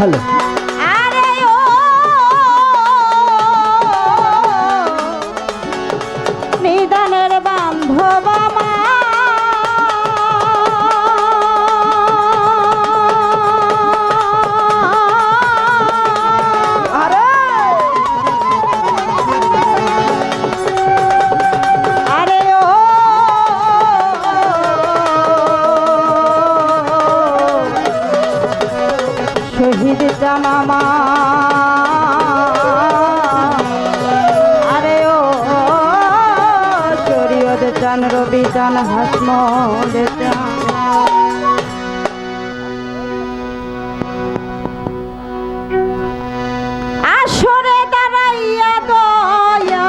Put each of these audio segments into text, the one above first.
Hello আরে ও নিদানের বান্ধব শহীদ জামামা আরে ও শরীয়ত জান রবি জান হাসমত জান আসরে দাঁড়াইয়া দয়া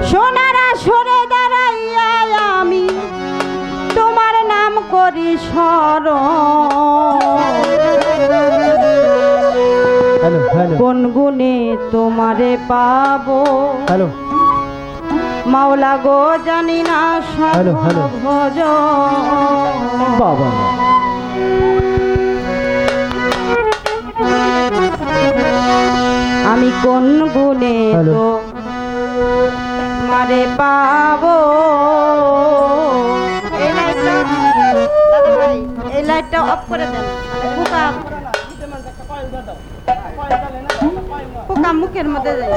সোনার আসরে দাঁড়াইয়া আমি তোমার নাম করি স্মরণ কোন গুণে তোমারে পাবো মাওলা গো জানি না সাধন ভজ বাবা আমি কোন গুণে তো মারে পাবো এই লাইটটা অফ করে দেন পোকা মুখের মধ্যে যায়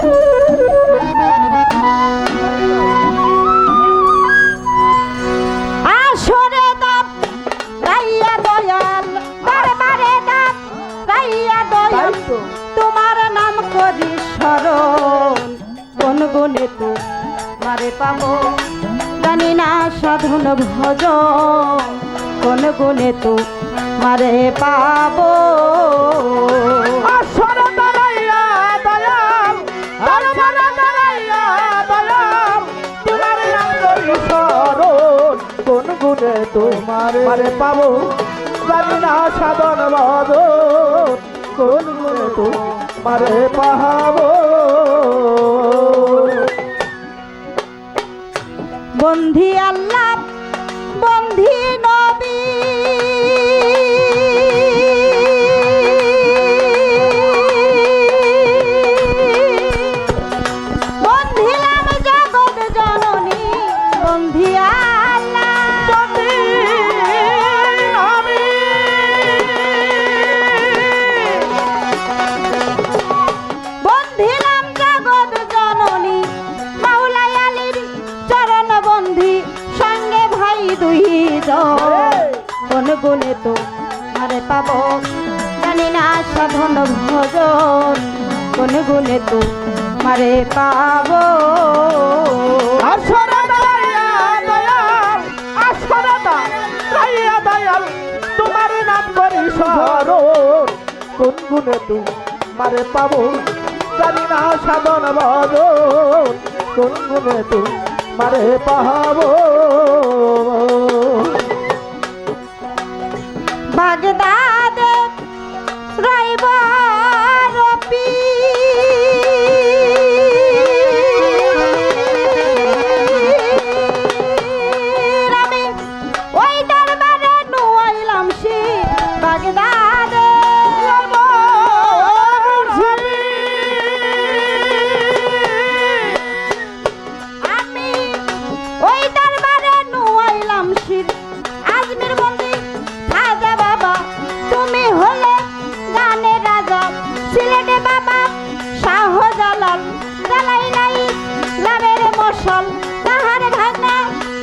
আসরে দাপ রাইয়া দয়াল বারে বারে দাপ রাইয়া দয়াল তোমার নাম করি স্মরণ কোন গুণে তো মারে পাবো জানি না সাধন ভজন কোন গুণে তো মারে পাবো আসরে দাঁড়াইয়া দয়াল দরবারে দাঁড়াইয়া দয়াল তোমার নাম করি স্মরণ কোন গুণে তোমারে পাবো জানি না সাধন ভজন কোন গুণে তোমারে পাবো বন্ধি আল্লাহ বন্ধি নবী বন্ধিলাম জগৎ জননী বন্ধি আল্লাহ বন্ধি নবী বন্ধিলাম জগৎ জননী মাওলা আলীর চরণ বন্ধি সঙ্গে ভাই দুই কোন গুণে তো মারে পাবো জানি না সাধন ভজন কোন গুণে তো মারে পাবো আসরে দাঁড়াইয়া দয়াল আসরে দাঁড়াইয়া দয়াল তোমার নাম করি স্মরণ কোন গুণে তোমারে পাবো জানি না সাধন ভজন কোন গুণে তোমারে পাবো বাগদাদে রাইবার পীর আমি ওই দরবারে নুয়াইলাম সে বাগদাদে আমি ওই দরবারে নুয়াইলাম শির আজমির বন্দি খাজা বাবা তুমি হলে গানের রাজা সিলেটে বাবা শাহজালাল জ্বালাই নাই লাভের মশাল তাহার ভাগনা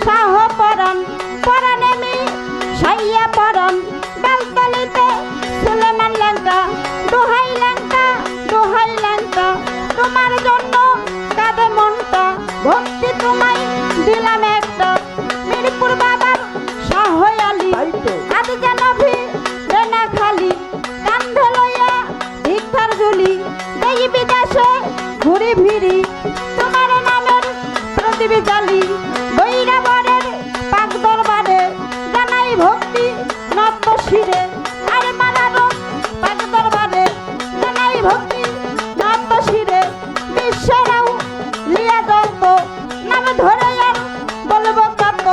শাহ পরাণ পরাণে মি সাইয়া পরাণ বেলতলিতে সুলেমান লঙ্কা দোহাই লঙ্কা তোমার জন্য কাঁদে মনটা ভক্তি তোমায় দিলাম একটা মিরপুর বাবার শাহ আলী আজ যেন না খালি কান্ধে লইয়া ভিক্ষার ঝুলি দেই বিদেশে ঘুরি ফিরি তোমার নামের প্রদীপ জ্বালি বৈরা বরের পাক দরবারে জানাই ভক্তি নত শিরে আরে মানারো পাক দরবারে জানাই ভক্তি নত শিরে বিশ্বরাও লিয়া দন্ত নাম ধরে আর বলবো কত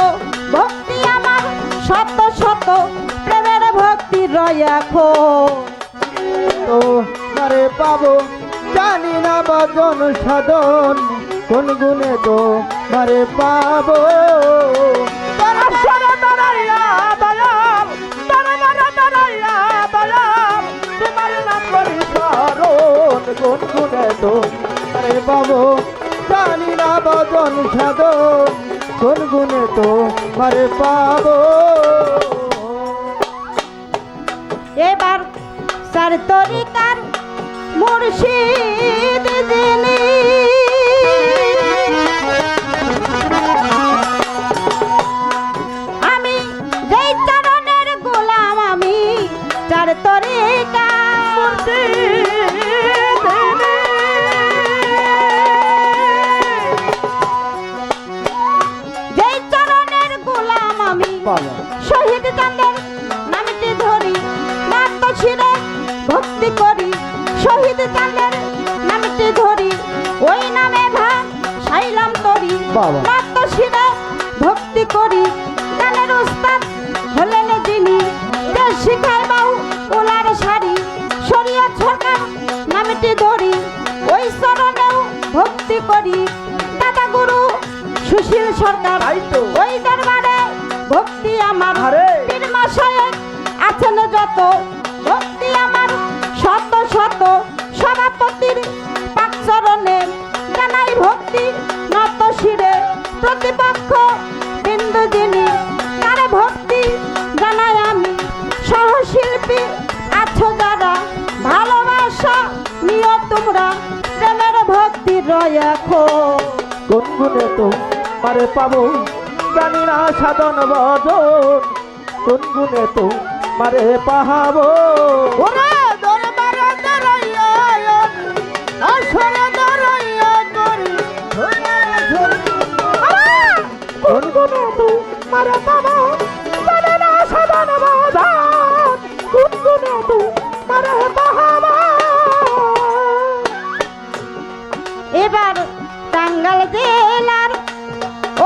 ভক্তি আমার সব এখন তোমারে পাবো জানি না ভজন সাধন কোন গুণে তোমারে পাবো আসরে দাঁড়াইয়া দয়াল দাঁড়াইয়া দয়াল তোমার নাম করি স্মরণ কোন গুণে তোমারে পাবো জানি না ভজন সাধন কোন গুণে তোমারে পাবো এবার সার তরিকার মুর্শিদ যিনি আমি যেই চরণের গোলাম আমি চার তরিকা যেই চরণের গোলাম আমি শহীদ চাঁদের নামটি ধরি নাম শিরে ভক্তি করি শহীদ চাঁদের নামটি ধরি ওই নামে ভাগ সাইলাম তরি নাম শিরে ভক্তি করি গানের উস্তাদ হলেন যিনি যে শিখায় বাউ ওলার শাড়ি শরীয়ত সরকার নামটি ধরি ওই চরণেও ভক্তি করি দাদা গুরু সুশীল সরকার ওই দরবারে ভক্তি আমার পীর মশায়ের আছেন যত ভক্তি আমার শত শত সভাপতির পাক চরণে জানাই ভক্তি নত শিরে প্রতিপক্ষ বিন্দু যিনি তারে ভক্তি জানাই আমি সহশিল্পী আছো যারা ভালোবাসা নিও তোমরা প্রেমের ভক্তি রয়াখো কোন গুণে তোমারে পাবো জানি না সাধন বদন কোন গুণে তোমারে পাহাবো ওরে দরবারে দাঁড়াইয়া আসরে দাঁড়াইয়া করি কোন গুণে তোমারে পাবো জানি না সাধন বদন কোন গুণে তোমারে পাহাবো এবার টাঙ্গাইল জেলার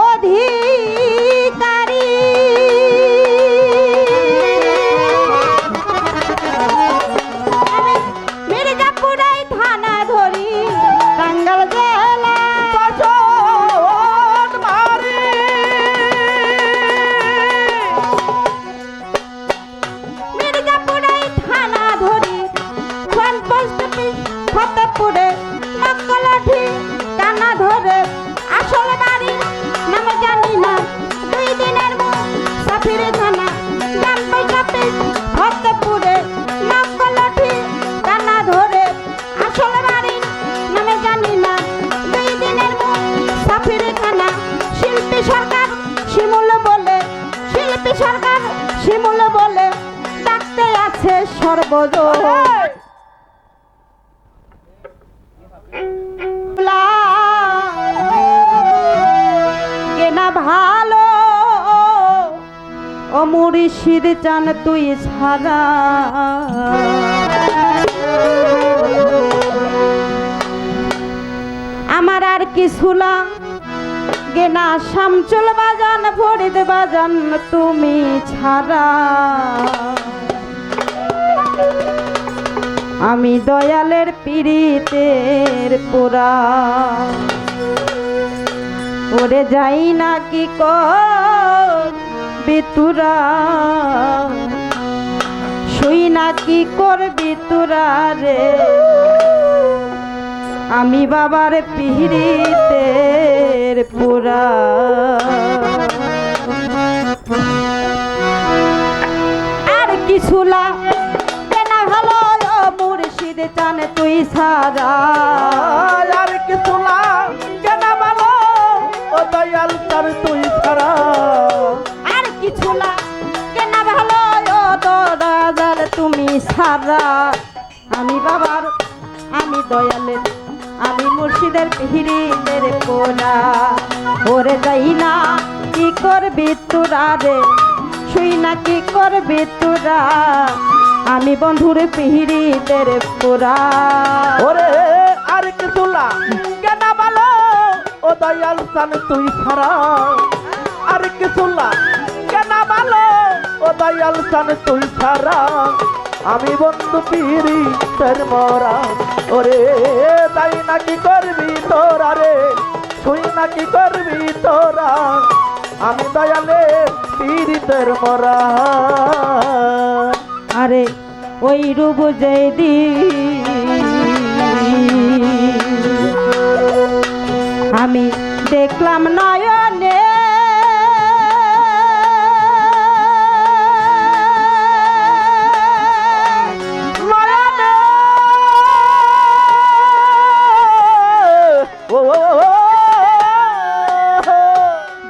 অধিকারী আমি মির্জাপুরাই থানা ধরি টাঙ্গাইল জেলা মির্জাপুরাই থানা ধরি ফ্রন্ট পোস্ট অফিস ফতেপুরে মক্কলাঠি টানা ধরে আসল বাড়ি নামে জানি না দুই দিনের সাফিরে থানা জান পয়সাতে ফতেপুরে মক্কলাঠি টানা ধরে আসল বাড়ি নামে জানি না দুই দিনের সাফিরে থানা শিল্পী সরকার শিমুল বলে শিল্পী সরকার শিমুল বলে ডাকতে আছে সর্বজন কেনা ভালো ও মুর্শিদ চান তুই ছাড়া আমার আর কিছু না গেনা শামচুল বাজান ফরিদ বাজান তুমি ছাড়া আমি দয়ালের পীড়িতের পোড়া ওরে যাই না কি বিতুরা শুই না কি করবি তুরা রে আমি বাবার পীড়িতের পোড়া আর কিছু না ভালো মুর্শিদ চান তুই ছাড়া আর কিছু না কেন ভালো ও দয়াল চান তুই ছাড়া আর কিছু না কেন ভালো ও দয়াল তুমি ছাড়া আমি বাবার আমি দয়ালের আমি মুর্শিদের পীড়িতের পোড়া ওরে যাই না কি করবি তোরা রে শুই না কি করবি তোরা আমি বন্ধুর পীড়িতের পোড়া ওরে আর কিছু না কেন ভালো ও দয়াল চান তুই ছাড়া আর কিছু না কেন ভালো ও দয়াল চান তুই ছাড়া আমি বন্ধু পীড়িতের মরা ওরে তাই নাকি করবি তোরা রে তুই নাকি করবি তোরা আমি দয়ালে পীড়িতের মরা আরে ওই রূপ যেদি আমি দেখলাম নয়নে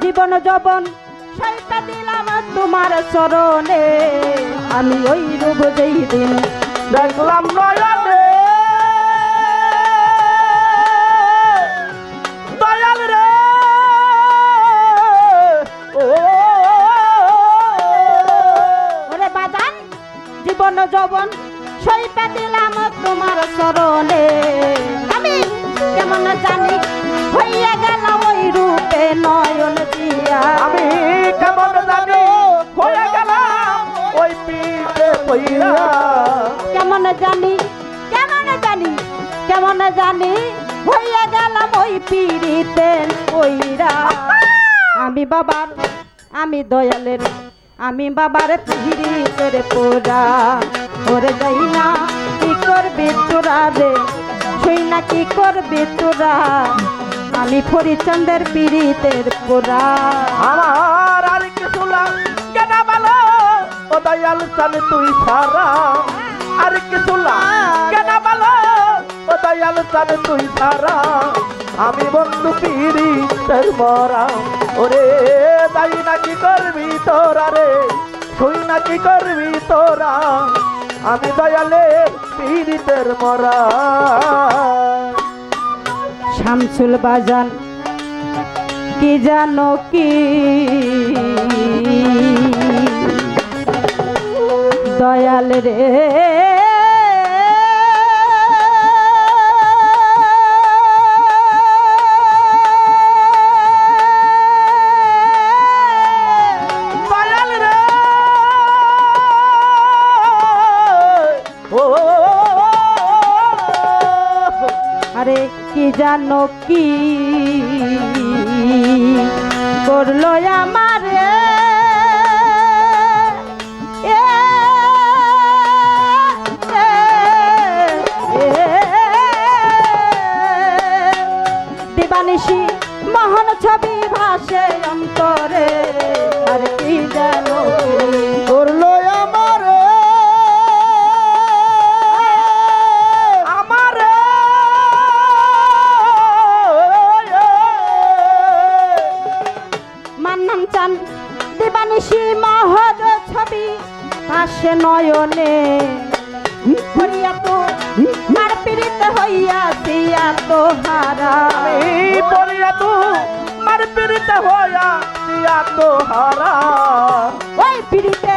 জীবন যবন সাইটা দিলাম তোমার চরণে আমি ওই রূপ যেই দিন দেখলাম নয়নে দয়াল রে ওরে বাজান জীবন যবন সাইটা দিলাম তোমার চরণে আমি কেমন জানি হইয়া গেল ওই রূপে নয়ন দিয়া আমি কেমন জানি হয়ে গেলাম ওই পীড়ে পইরা কেমন জানি হইয়া গেলাম ওই পীড়িতে ওইরা আমি বাবার আমি দয়ালের আমি বাবার পীড়িতের পোড়া ওরে যাই না কি করবি তোরা রে সেই না কি করবি তোরা আমি ফরিচন্দের পীড়িতের পোড়া আমার আর কিছু লাগে না বলো ও দয়াল চান তুই ছাড়া আর কিছু লাগে না বলো ও দয়াল চান তুই ছাড়া আমি বন্ধু পীড়িতের মরা ওরে তাই নাকি করবি তোরা রে তুই নাকি করবি তোরা আমি দয়ালে পীড়িতের মরা শামসুল বাজান কি জানো কি দয়াল রে দয়াল রে ও আরে কি জানো কি করলো আমারে দিবানিশি মোহন ছবি ভাসে অন্তরে আর কি জানো করলো আমার আমার মান্নান চান দিবানিশি মোহন ছবি ভাসে নয়নে করিয়া তো মার পীড়িত হইয়া দিয়া তো হারা আমি পড়িয়া তু মার পীড়িতে হইয়া দিয়া তো হারা ওই পীড়িতে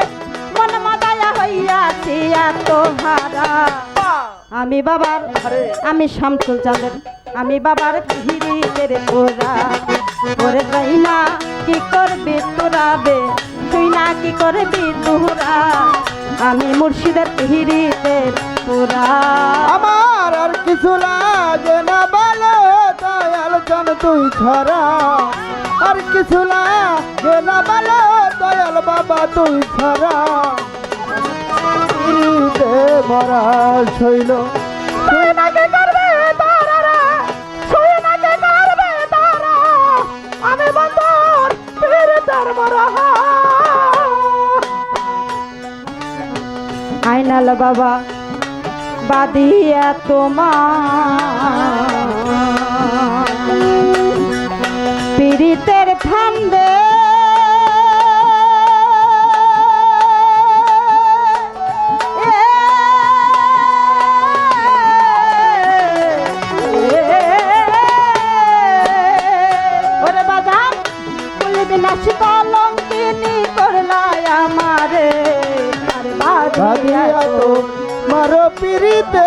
মন মাদায়া হইয়া দিয়া তো হারা আমি বাবার আমি শামসুল চাঁদের আমি বাবার পীড়িতের পোড়া ওরে যাই না কি করবি তোরা বে তুই না কি করবি তোরা আমি মুর্শিদের পীড়িতের পোড়া আমার আর কিছু লাগে না বলো দয়াল চান তুই ছাড়া আর কিছু লাগে না বলো দয়াল বাবা তুই ছাড়া পীড়িতে মরা শৈল তুই নাকি করবে তারা রে তুই নাকি করবে তারা আমি বন্ধুর পীড়িতের মরা আইনাল বাবা বাদিয়া তোমার পীড়িতের ফান্দে ওরে বাজান বলবি না শীতলঙ্কিনী করলাই আমারে আরে বাদিয়া তো মারো পীড়িতে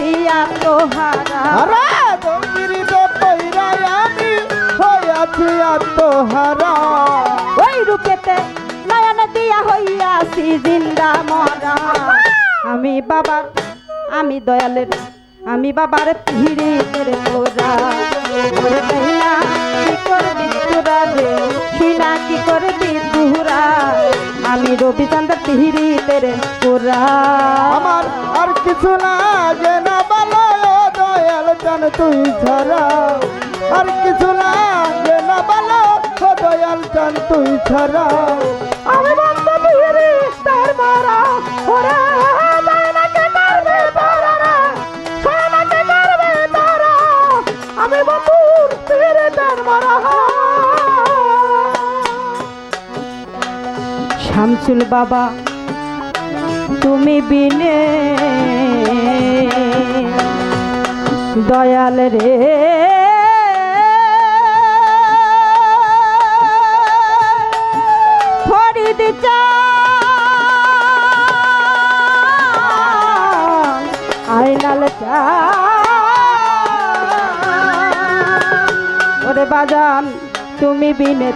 হইয়াছি আত্মহারা আরে পিড়িতে পইরাই আমি হইয়াছি আত্মহারা ওই রূপেতে নয়ন দিয়া হইয়াছি জিন্দা মরা আমি বাবার আমি দয়ালের আমি বাবার পিড়িতের পোরা ওরে কইনা কি করবি তোরা রে শুইনা কি করবি তুরা আমি রবিচন্দ্র পিড়িতের পোরা আমার আর কিছু লাগে না বলো ও দয়াল চান তুই ছাড়া আর কিছু লাগে না বলো ও দয়াল চান তুই ছাড়া আমি বন্ধ পিড়িতের মরা ওরে দয়ালকে করবে তোরা রে সোনাকে করবে তোরা আমি বন্ধুর পিড়িতের মরা শামসুল বাবা তুমি বিনে দয়াল রে ফরিদ চান আইনাল চান ওরে বাজান তুমি বিনে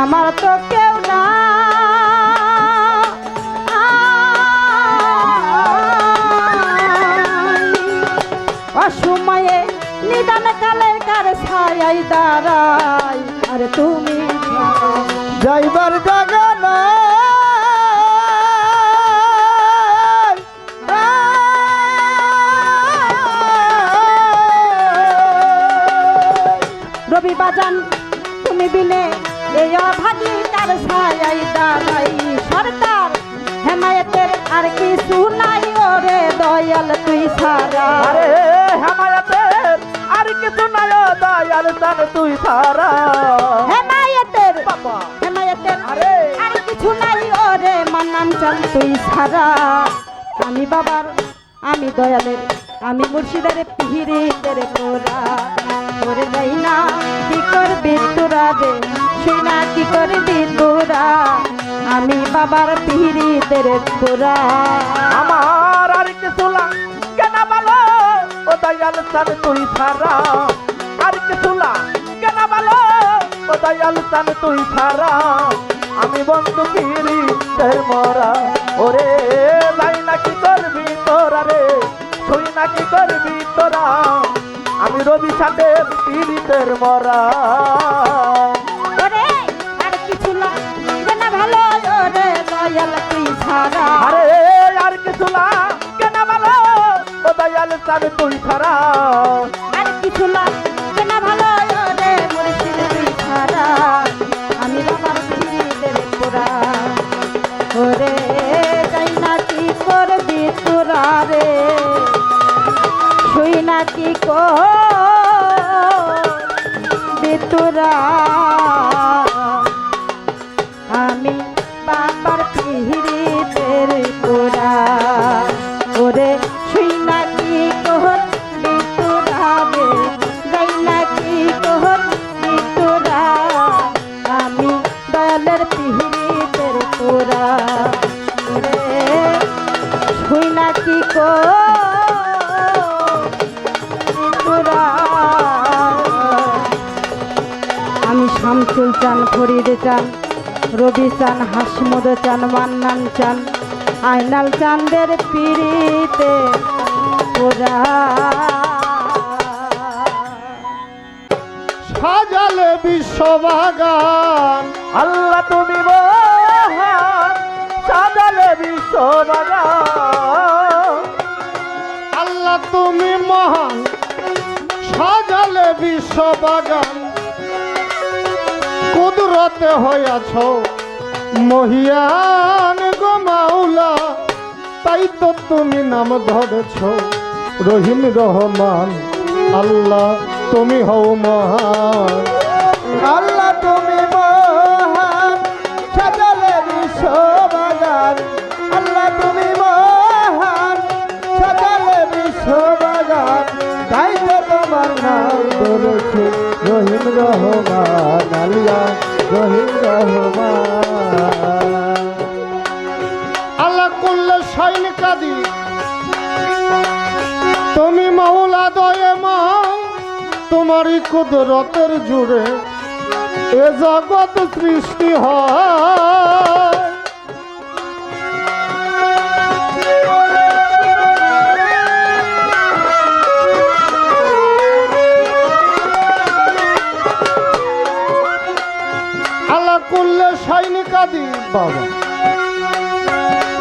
আমার তো কেউ না অসময়ে নিদান কালের কার ছায়াই দাঁড়াই আর তুমি যাইবার জায়গা না রবি বাজান তুমি বিনে এই অভাগী কার ছায়াই দাঁড়াই সরকার হেমায়েতের আর কিছু নাই ওরে দয়াল তুই ছাড়া আরে হেমায়াতের আর কিছু নাই ও দয়াল চান তুই ছাড়া হেমায়েতের বাবা হেমায়েতের আরে আর কিছু নাই ওরে মান্নান চান তুই ছাড়া আমি বাবার আমি দয়ালের আমি মুর্শিদের পিহিরিদের পোরা করে যাই না কি করবি তোরা রে শুই না কি করবি তোরা আমি বাবার পিহিরিদের পোরা আমার আর কিছু লাগে না বলো ও দয়াল চান তুই ছাড়া আর কিছু লাগে না বলো ও দয়াল চান তুই ছাড়া আমি বন্ধু গিরি তোর মরা ওরে যাই না কি করবি তোরা রে শুই না কি করবি তোরা আমি রবি সাথের পীড়িতের মরা ওরে আর কিছু লাগে না ভালো ওরে দয়াল তুই ছাড়া আরে আর কিছু লাগে না বলো ও দয়াল চান তুই ছাড়া আর কিছু লাগে না ভালো ওরে মুর্শিদ তুই ছাড়া আমি বাবার পিড়িতের পোরা ওরে যাই না কি করবি তোরা রে শুই না কি করবি তোরা আমি বাবার পিড়িতের পোরা ওরে শুই না কি করবি তোরা রে যাই না কি করবি তোরা আমি দয়ালের পিড়িতের পোরা ওরে শুই না কি করবি তোরা আমি শামসুল চান ফরিদ চান রবি চান হাসমুদ চান মান্নান চান আইনাল চাঁদের পিড়িতে ওরা সাজালে বিশ্ববাগান আল্লাহ তুমি মহান সাজালে বিশ্ববাগান আল্লাহ তুমি মহান সাজালে বিশ্ববাগান কুদরতে হইয়াছ মহিয়ান গো মাওলা তাই তো তুমি নাম ধরেছ রহিম রহমান আল্লাহ তুমি হও মহান আল্লাহ তুমি মহান সাজালে বিশ্ববাগান আল্লাহ তুমি মহান সাজালে বিশ্ববাগান তাই তো তোমার নাম ধরেছে রহিম রহমান আল্লাহ রহিম রহমান আল্লাহ করলে সাইন কাদি দয়ে মা তোমারই কুদরতের জুড়ে এ জগৎ সৃষ্টি হয়। আল্লাহ করলে সাইনি কাদি বাবা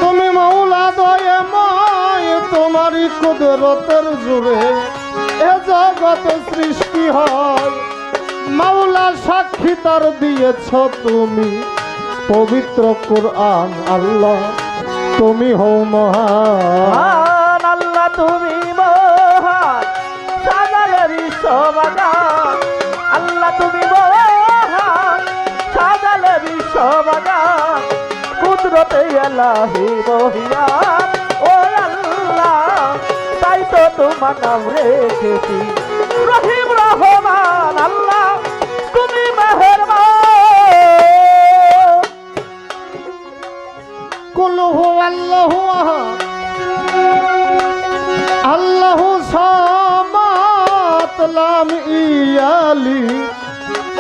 তুমি মাওলা দয়ে মায় তোমারই কুদরতের জুড়ে এ জগৎ সৃষ্টি হয়। মাওলা সাক্ষী তার দিয়েছ তুমি পবিত্র কুরআন। আল্লাহ তুমি হও মহান। আল্লাহ তুমি মহান সাজালে বিশ্ববাগান। আল্লাহ তুমি মহান সাজালে বিশ্ববাগান। কুদরতে আল্লাহি মহিয়ান। ও আল্লাহ তাই তো তোমার নাম রেখেছি রহিম রহমান। আল্লাহ তুমি মেহেরবান। কুল হু আল্লাহু আহাদ আল্লাহু সামাদ লাম ইয়ালি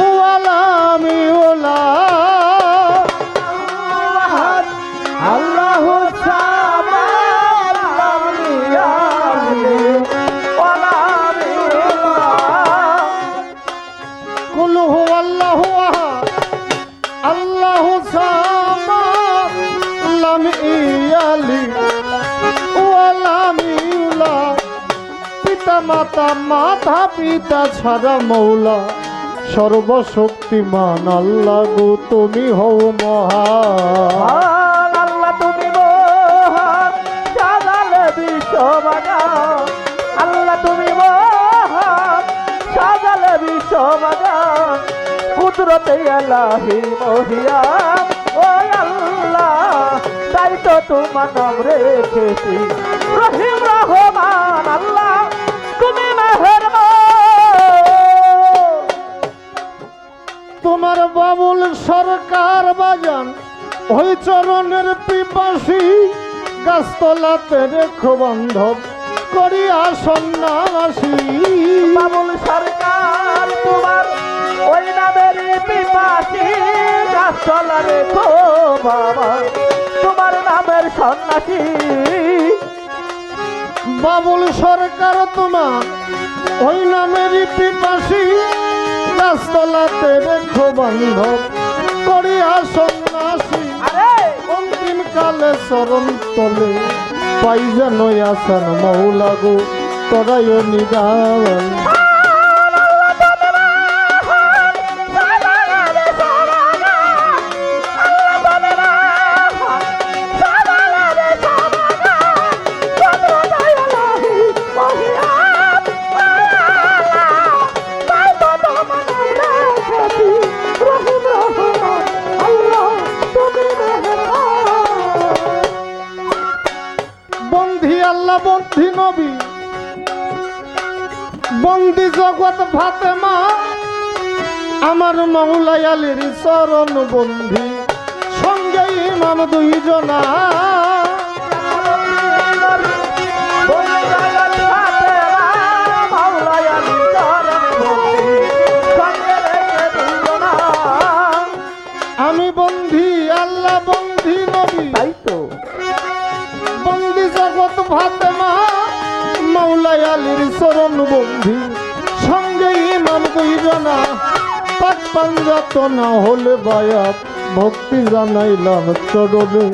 ওয়ালাম ইউলাদ। আল্লাহু সামাদ লাম ইয়ালি ওয়ালাম ইউলাদ। কুল হু আল্লাহু আহাদ আল্লাহু সামাদ লাম ইয়ালি ওয়ালাম ইউলাদ। পিতা মাতা মাতা পিতা ছাড়া মৌলা সর্বশক্তিমান। আল্লাহ গো তুমি হও মহান। আল্লাহ তুমি মহান সাজালে বিশ্ববাগান। আল্লাহ তুমি মহান সাজালে বিশ্ববাগান। কুদরতে আল্লাহি মহিয়ান। ও আল্লাহ তাই তো তোমার নাম রেখেছি রহিম রহমান। আল্লাহ তুমি মেহেরবান। তোমার বাবুল সরকার বাজান ওই চরণের পিপাসী গাছতলাতে রেখো বান্ধব করিয়া সন্ন্যাসী। বাবুল সরকার তোমার ওই নামের পিপাসী গাছতলা রেখো বাবা তোমার নামের সন্ন্যাসী। বাবুল সরকার তোমার ওই নামের পিপাসী গাছতলাতে রেখো বান্ধব করিয়া সন্ন্যাসী। আরে অন্তিম কালে চরণ তলে পাই যেন আসান মৌলা গো তরাই নিদান। বন্ধি আল্লাহ বন্ধি নবী বন্দি জগৎ ফাতেমা আমার মৌলাই আলীর চরণ বন্ধি সঙ্গে ইমাম দুইজনা। আমি বন্ধি আল্লাহ বন্ধি নবী তাই তো বন্দি জগৎ ফাতেমা মৌলাই আলীর চরণ বন্ধি সঙ্গে ইমাম দুইজনা। পাক পাঞ্জাত না হলে বায়াত ভক্তি জানাইলাম চরণে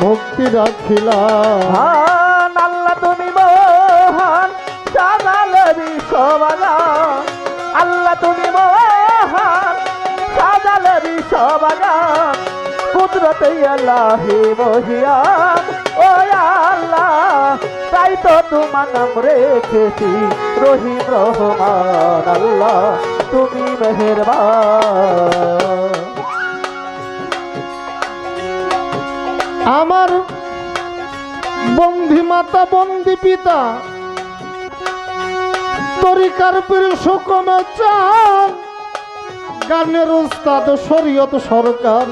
ভক্তি রাখিলাম। আল্লাহ তুমি মহান সাজালে বিশ্ববাগান। আল্লাহ তুমি মহান সাজালে বিশ্ববাগান। কুদরতে আল্লাহি মহিয়ান। ও আল্লাহ তাই তো তোমার নাম রেখেছি রহিম রহমান। আল্লাহ তুমি মেহেরবান। আমার বন্ধি মাতা বন্ধি পিতা তরিকার পীর সুকমে চান গানের উস্তাদ শরীয়ত সরকার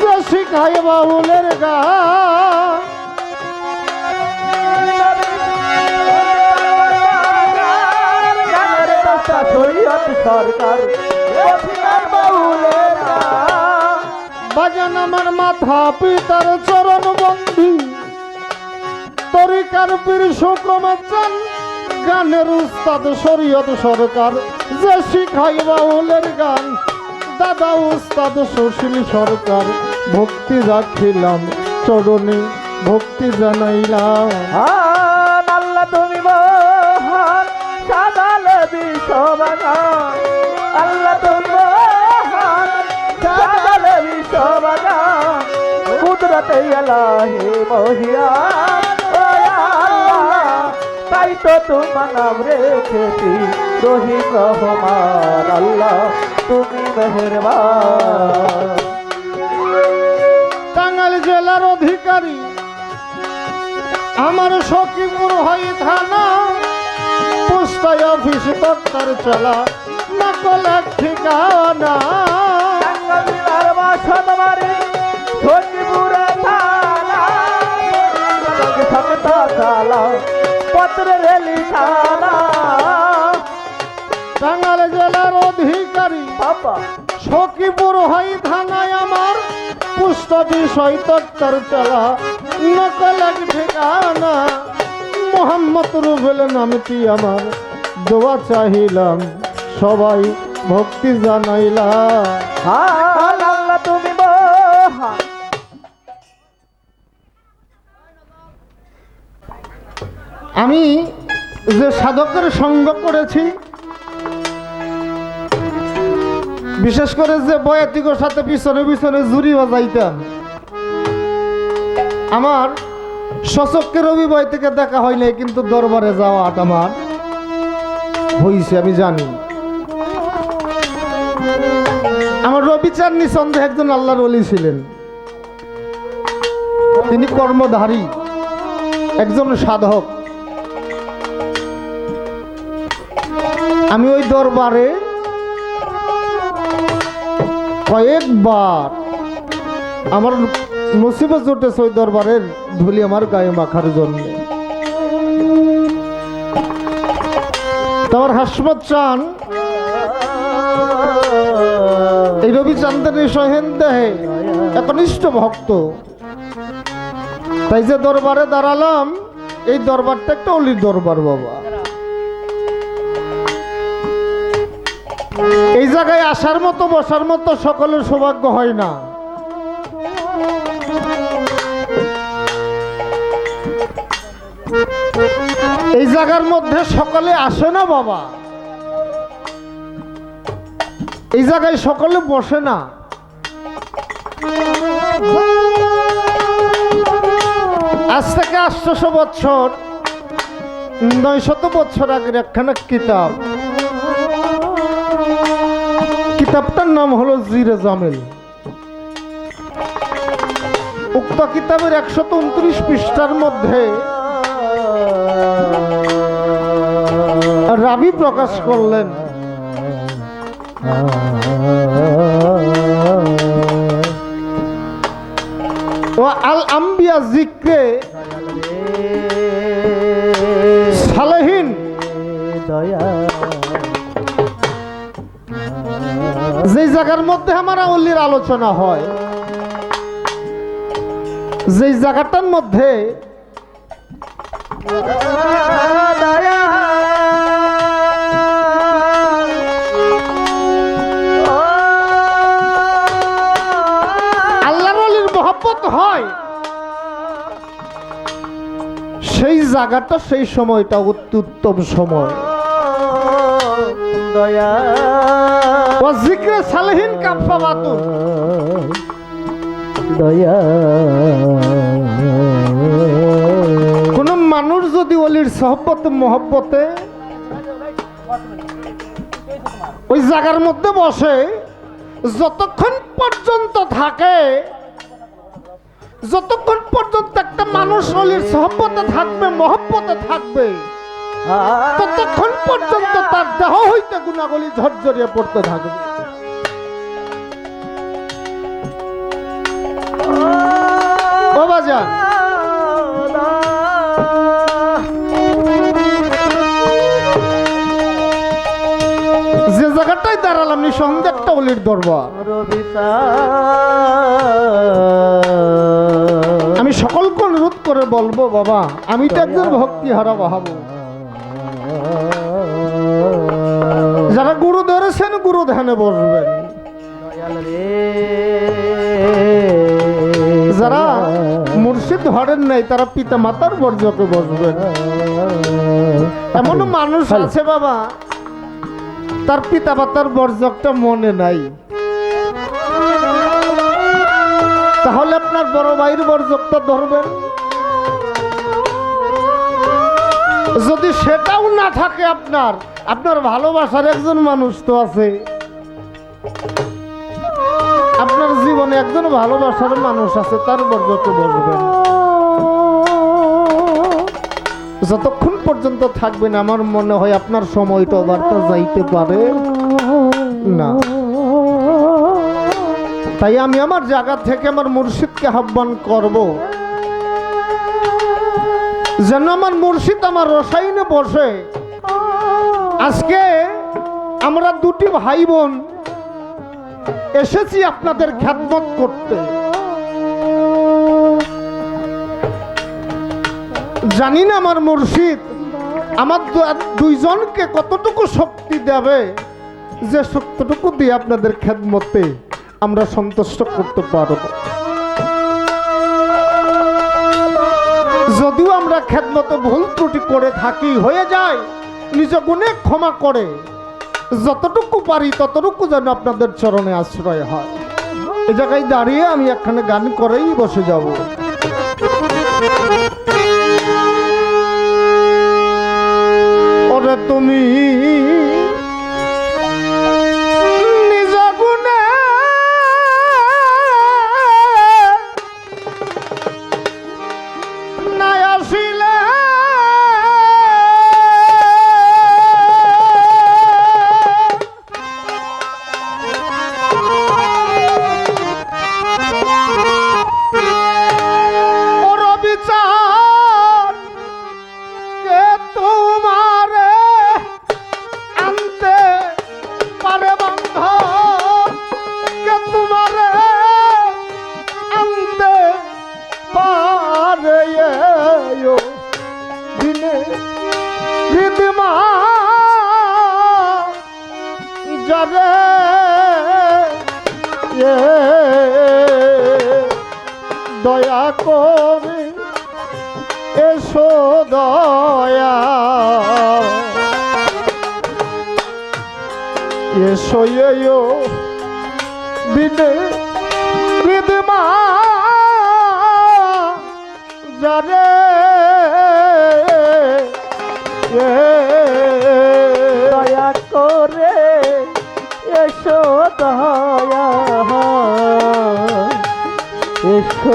যে শিখায় বাউলের গান। আমার মাথা পিতার চরণ বন্ধি তরিকার পীর সুকমে চান গানের উস্তাদ শরীয়ত সরকার যে শিখাই বাউলের গান দাদা উস্তাদ সুশীল সরকার ভক্তি রাখিলাম চরণে ভক্তি জানাইলাম আল্লাহ তুমি মহান সাজালে বিশ্ববাগান আল্লাহ তুমি মহান সাজালে বিশ্ববাগান কুদরতে ইলাহি মহিয়ান ও আল্লাহ তাই তো তোমার নাম রেখেছি রহিম রহমান আল্লাহ তুমি মেহেরবান টাঙ্গাইল জেলার অধিকারী আমার সখীপুর হয় থানা পোস্ট অফিস দপ্তর চলা নকল এক ঠিকানা টাঙ্গাইলের বাসনবাড়ি সখীপুরে থানা থাকতা চালা পত্র রেলি থানা টাঙ্গাইল জেলার অধিকারী বাবা সখীপুর হয় থানায় আমার পোস্ট অফিস হয় দপ্তর চলা নকল এক ঠিকানা মোহাম্মদ রুবেল নামটি আমার দোয়া চাহিলাম সবাই ভক্তি জানাইলাম আল্লাহ তুমি মহান আমি যে সাধকের সঙ্গ করেছি বিশেষ করে যে বয়াতিকর সাথে পিছনে পিছনে জুড়ি বাজাইতাম আমার সচক্ষে রবিবাই থেকে দেখা হয় নাই কিন্তু দরবারে যাওয়া আমার হয়েছে আমি জানি আমার রবিচাঁদ নিঃসন্দেহে একজন আল্লাহর ওলি ছিলেন তিনি কর্মধারী একজন সাধক আমি ওই দরবারে কয়েকবার আমার নসিবে জুটেছে ওই দরবারের ধুলি আমার গায়ে মাখার জন্য তোমার হাসমত চান এই রবিচাঁদের সহেন দেহে একনিষ্ঠ ভক্ত তাই যে দরবারে দাঁড়ালাম এই দরবারটা একটা অলির দরবার বাবা এই জায়গায় আসার মতো বসার মতো সকলের সৌভাগ্য হয় না এই জায়গার মধ্যে সকলে আসে না বাবা এই জায়গায় সকলে বসে না আজ থেকে 800 বছর 900 বছর আগের একখানা কিতাবটার নাম হলো জিরে জামেল উক্ত কিতাবের 129 পৃষ্ঠার মধ্যে রাবি প্রকাশ করলেন ও আল আম্বিয়া জিক্রে সালেহিন যে জায়গার মধ্যে আমার আউলির আলোচনা হয় যে জায়গাটার মধ্যে আল্লাহর ওলির মহব্বত হয় সেই জায়গাটা সেই সময়টা উত্তম সময় দয়া ও জিক্রে সালেহিন কাফা বাতুন দয়া কোন মানুষ যদি ওলির সহবতে মহব্বতে ওই জায়গার মধ্যে বসে যতক্ষণ পর্যন্ত থাকে যতক্ষণ পর্যন্ত একটা মানুষ ওলির সহবতে থাকবে মহব্বতে থাকবে ততক্ষণ পর্যন্ত তার দেহ হইতে গুণাগুলি ঝরঝরিয়ে পড়তে থাকবে বাবাজান যে জায়গাটা রাস্তায় দাঁড়ালাম নিঃসন্দেহে একটা অলির দরবার। আমি সকলকে অনুরোধ করে বলবো বাবা, আমি তো একজন ভক্তিহারা বাহাবো। যারা গুরু ধরেছেন গুরু ধ্যানে বসবেন, যারা মুর্শিদ ধরেন নাই তারা পিতা মাতার বর্জকে বসবেন। এমন মানুষ আছে বাবা, তার পিতা মাতার বর্জকটা মনে নাই, তাহলে আপনার বড় ভাইয়ের বর্জকটা ধরবেন। যদি সেটাও না থাকে আপনার আপনার ভালোবাসার একজন মানুষ তো আছে, আপনার জীবনে একজন ভালোবাসার মানুষ আছে, তার বর্জকে বসবেন। যতক্ষণ পর্যন্ত থাকবেন আমার মনে হয় আপনার সময়টা বার্তা যাইতে পারে না। তাই আমি আমার জায়গা থেকে আমার মুর্শিদকে আহ্বান করব, যেন আমার মুর্শিদ আমার রসায়নে বসে। আজকে আমরা দুটি ভাই বোন এসেছি আপনাদের খ্যাতমত করতে। জানি না আমার মুর্শিদ আমার দুইজনকে কতটুকু শক্তি দেবে, যে শক্তিটুকু দিয়ে আপনাদের খেদমতে আমরা সন্তুষ্ট করতে পারব। যদিও আমরা খেদমতে ভুল ত্রুটি করে থাকি, হয়ে যায়, নিজ গুণে ক্ষমা করে যতটুকু পারি ততটুকু যেন আপনাদের চরণে আশ্রয় হয়। এই জায়গায় দাঁড়িয়ে আমি একখানে গান করেই বসে যাব। ওরে তুমি নিজ গুণে না আসিলে ওর বিচার কে তোমারে আনতে পারে বান্ধব, কে তোমারে আনতে পারে দিনে হৃদমা যারে দয়া করে এসো দয়া এসো দিনে হৃদমা যারে দয়া করে এসো দয়া এসো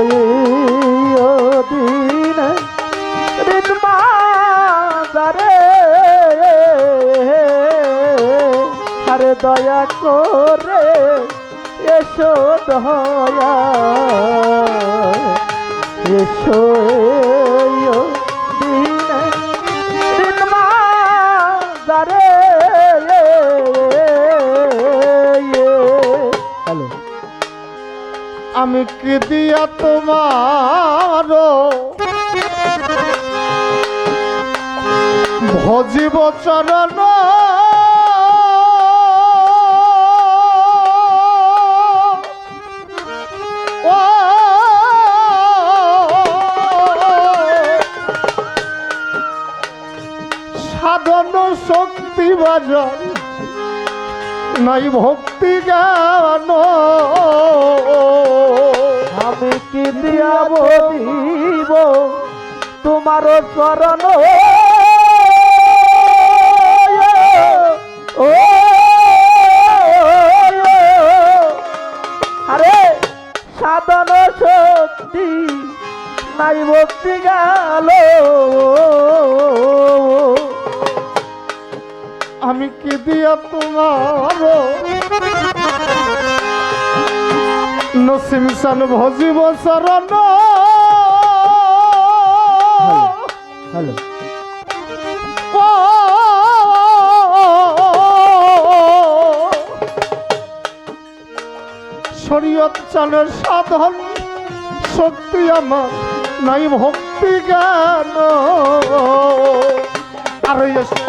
দিন ঋণমাদারে আরে দয়া করে এসো দয়া এসো দিন ঋণমাদারে। হ্যালো, আমি কি দিয়া তোমার ভজিব চরণ, ও সাধন শক্তি বাজার নাই ভক্তি জ্ঞান, আমি কি দিয়া দিব তোমার চরণ, ও আরে সাধন শক্তি নাই ভক্তি গেল, আমি কি দিয়া তোমার নসিম সান ভজিব চরণ, হ্যালো, ও হজরত চানের সাধন শক্তি আমার নাই ভক্তি জ্ঞান আর এসে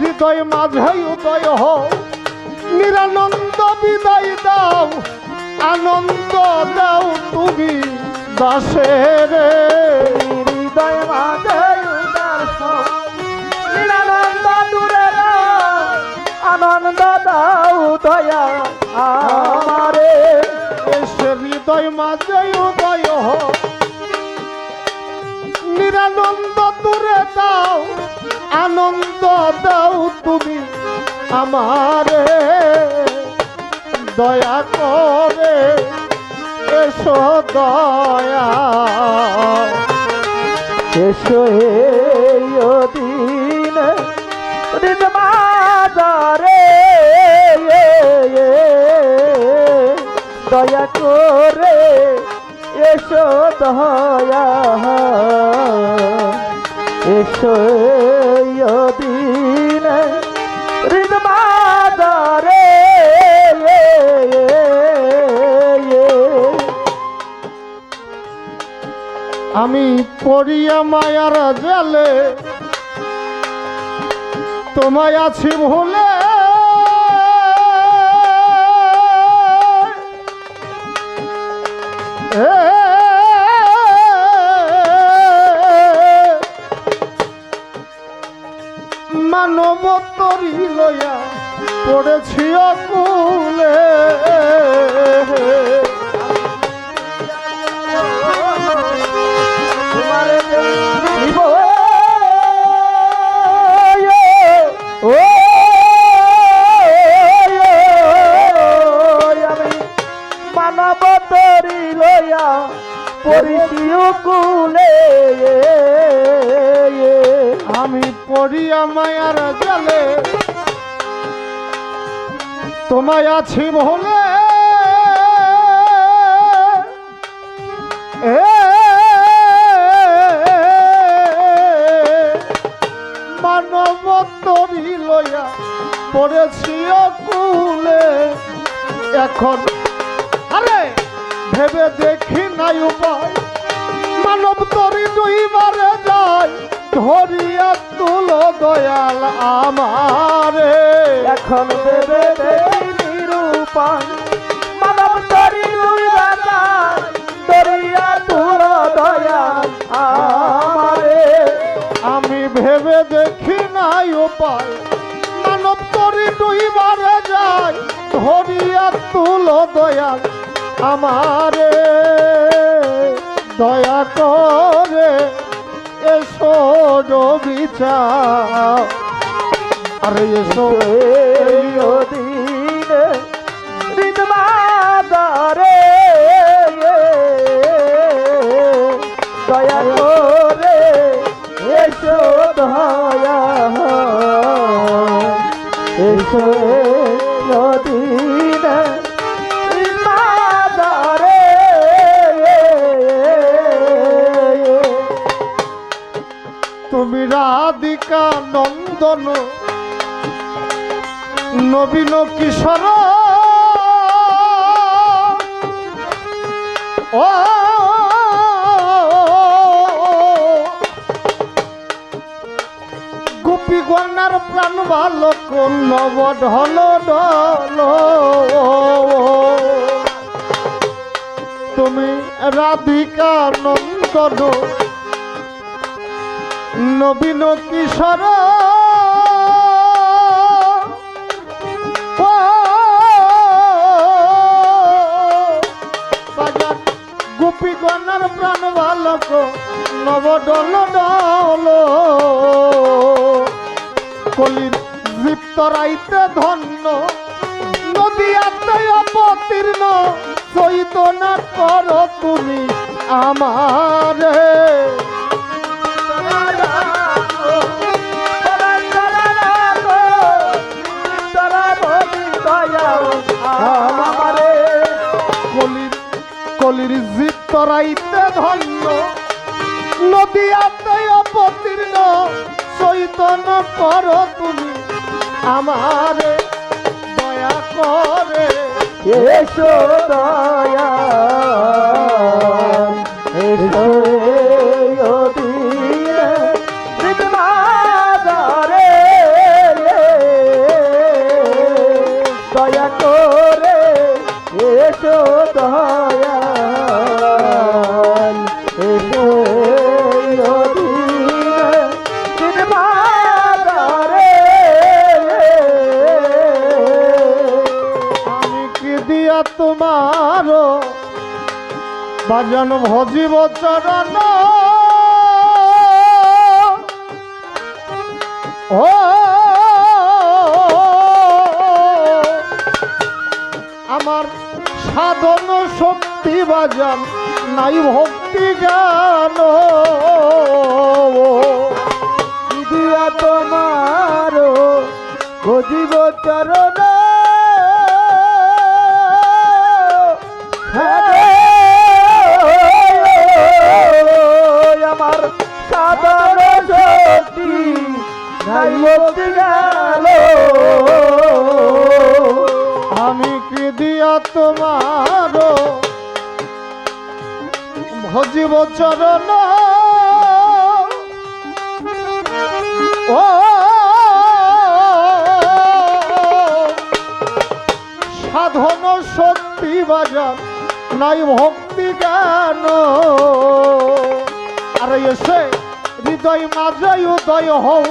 হৃদয় মাঝে উদয় হও নিরানন্দ বিদায় দাও আনন্দ দাও তুমি দাসের হৃদয় মাঝে উদার সব নিরানন্দ দূরে আনন্দ দাও দয়া আমারে এসে হৃদয় মাঝে উদয় হও নিরানন্দ দূরে দাও আনন্দ দাও তুমি আমারে দয়া করে এসো দয়া এসো এই দিন দিন মাদারে দয়া করে এসো দয়া এসো এই দিন দিন মাদারে আমি পড়িয়া মায়ার জালে তোমায় আছি ভুলে মানব তরি লইয়া পড়েছি অকুলে তোমারে দিব ও আমি মানব তরি লইয়া পরিচিও কুলে আমি পড়িয়া মায়ার জালে তোমায় আছি ভুলে মানব তরি লইয়া পড়েছি অকুলে এখন আরে ভেবে দেখি নাই উপায় মানব তরি দুইবারে যায় ধরিয়া তুলো দয়াল আমারে এখন দেবে দেখি নিরূপণ মানব তরি দুই বাবা দরিয়া তুল দয়া আমারে আমি ভেবে দেখি নাই উপায় মানব তরি দুইবারে যায় ধরিয়া তুলো দয়াল আমারে দয়া করে এসো বিচার আরে এসো এই দিন দিন মাদারে দয়া করে এসো দয়া এসো দিন দিন মাদারে তুমি রাধিকা নন্দন নবীন কিশোর ও গোপী গণার প্রাণ বালক নব ঢল ঢল তুমি রাধিকা নন্দন নবীন কিশোর গোপী গণার প্রাণ বালক নব ডল ডল কলির জীপ্ত রাইতে ধন্য নদীয়াতে অবতীর্ণ চৈতনা কর তুমি আমারে কলির জীব তরাইতে ধন্য নদীয়াতে অবতীর্ণ চৈতন্য কর তুমি আমারে দয়া করে এসো দয়াল এসো এই অধীনে বিদ্যমাদারে দয়া করে এসো দয়াল এসো এই অধীনে বিদ্যমাদারে আমি কি দিয়া তোমার বাজান ভজিব চরণ ও আমার সাধন শক্তি বাজান নাই ভক্তি জ্ঞান দিয়া তোমার ভজিব চরণ আমার সাধন শক্তি নাই মুক্তি গেল আমি কি দিয়া তোমার ভজিব চরণ ও সাধন শক্তি বাজার নাই ভক্তি জ্ঞান আর এসে হৃদয় মাঝে উদয় হও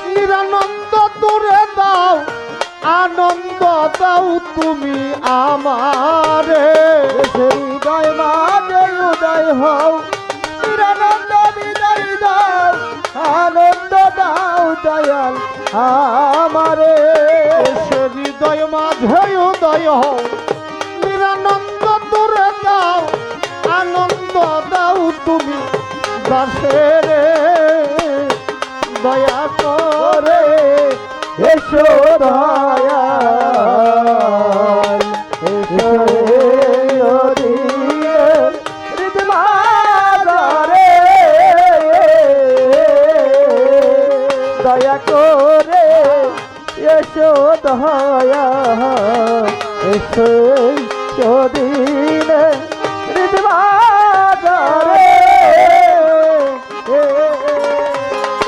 নিরানন্দ দূরে দাও আনন্দ দাও তুমি আমারে হৃদয় মাঝে উদয় হও নিরানন্দ বিদায় দাও আনন্দ দাও দয়াল আমারে সে হৃদয় মাঝে উদয় হও নিরানন্দ দূরে দাও আনন্দ দাও তুমি দাসের দয়া করে এসো দয়াল এসো এই অধীনে হৃদমাদারে দয়া করে এসো দয়াল এসো এই অধীনে হৃদমাদারে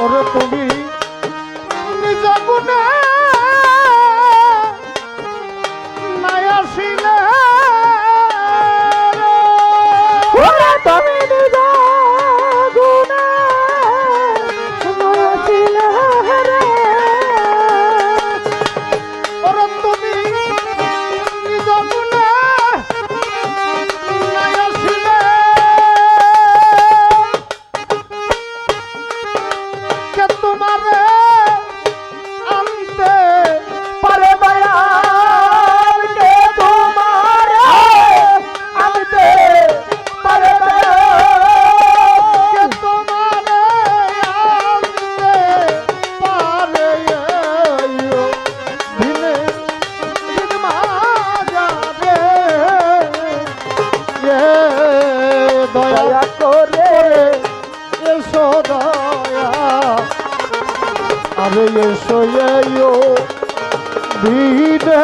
ওরে তুমি নিজ গুণে নাই আসিলে ওরে তুমি নিজ গুণে আসিলে রে ওরে তুমি নিজ গুণে নাই আসিলে কে তোমারে আনতে পারে দয়াল কে তোমার আনতে পারে কে দয়াল তোমারে আনতে পারে দিনে দিন মাঝারে দয়া দয়া করে এসো দয়া আরে এসো দিনে